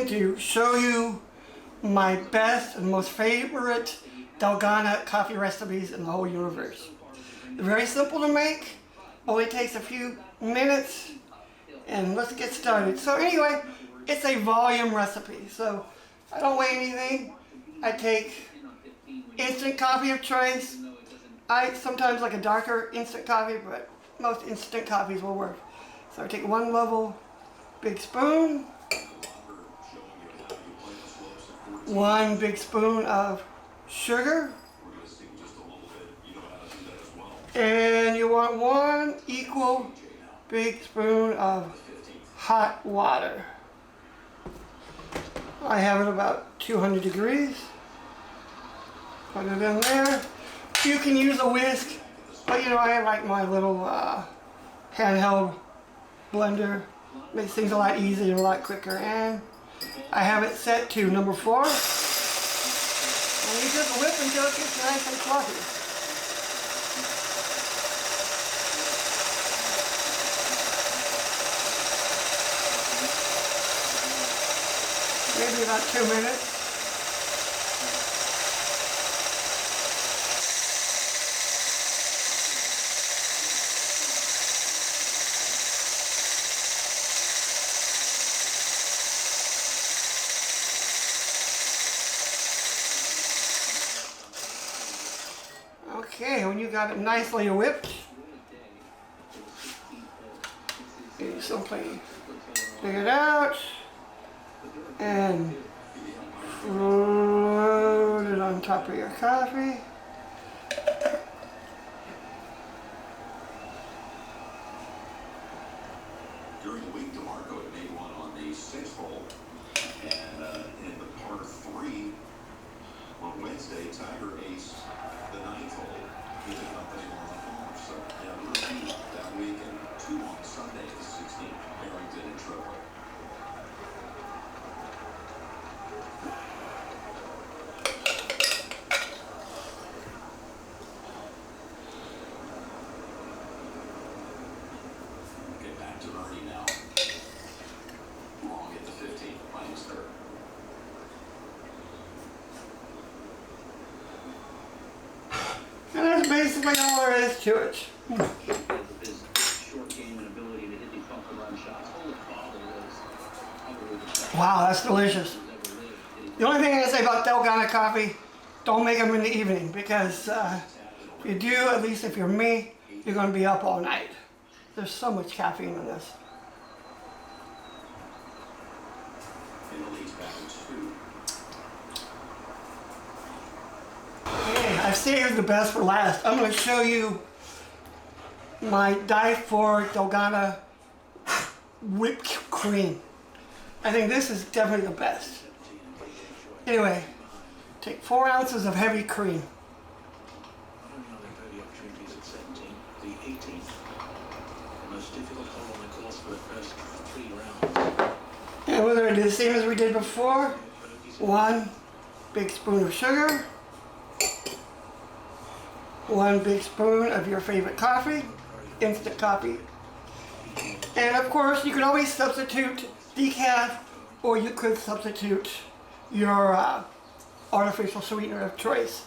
in to show you my best and most favorite Dalgona coffee recipes in the whole universe. They're very simple to make, only takes a few minutes, and let's get started. So anyway, it's a volume recipe, so I don't weigh anything. I take instant coffee of choice. I sometimes like a darker instant coffee, but most instant coffees will work. So I take 1 level big spoon, 1 big spoon of sugar, and you want 1 equal big spoon of hot water. I have it about 200 degrees. Put it in there. You can use a whisk, but you know, I like my little handheld blender. Makes things a lot easier, a lot quicker. And I have it set to number 4. And you just whip until it gets nice and fluffy. Maybe about 2 minutes. Okay, when you got it nicely whipped, you simply take it out and float it on top of your coffee. During the week, DeMarco had made one on the 6th hole, and in the par 3 on Wednesday, Tiger aced the 9th hole. He did nothing on the par, so yeah, repeat that week, and 2 on Sunday, the 16th, Barrington and Trevor. Okay, back to Ernie now. Long at the 15th, minus 3rd. And that's basically all there is to it. Wow, that's delicious. The only thing I say about Dalgona coffee, don't make them in the evening, because if you do, at least if you're me, you're going to be up all night. There's so much caffeine in this. Okay, I've saved the best for last. I'm going to show you my die-for Dalgona whipped cream. I think this is definitely the best. Anyway, take 4 ounces of heavy cream. And we're going to do the same as we did before. 1 big spoon of sugar. 1 big spoon of your favorite coffee, instant coffee. And of course, you can always substitute decaf, or you could substitute your artificial sweetener of choice.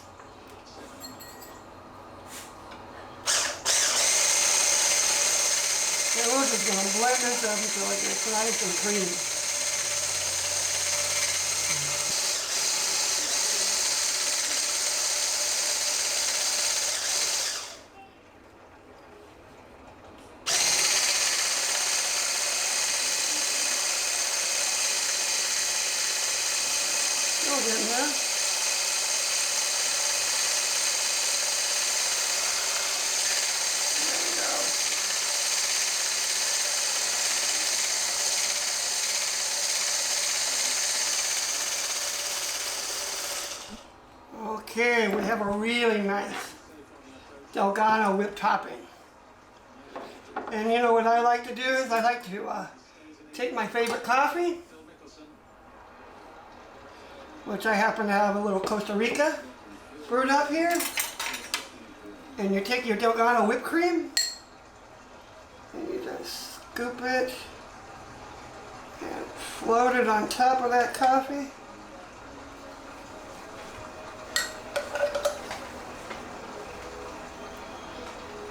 And we're just going to blend this up until it gets nice and creamy. Still getting there. There we go. Okay, we have a really nice Dalgona whipped topping. And you know what I like to do is I like to take my favorite coffee, which I happen to have a little Costa Rica brewed up here, and you take your Dalgona whipped cream and you just scoop it And float it on top of that coffee.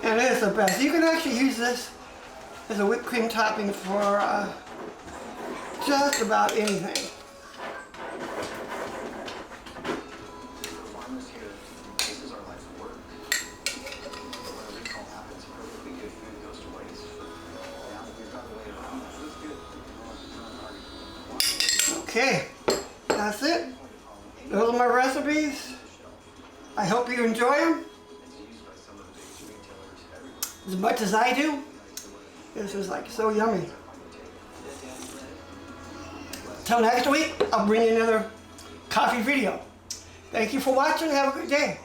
And it is the best. You can actually use this as a whipped cream topping for just about anything. Farmers here, this is our life's work. But when a recall happens, perfectly good food goes to waste. Now that we've got the way around, that's good. Okay, that's it. Those are my recipes. I hope you enjoy them as much as I do. This is like so yummy. Till next week, I'll bring you another coffee video. Thank you for watching. Have a good day.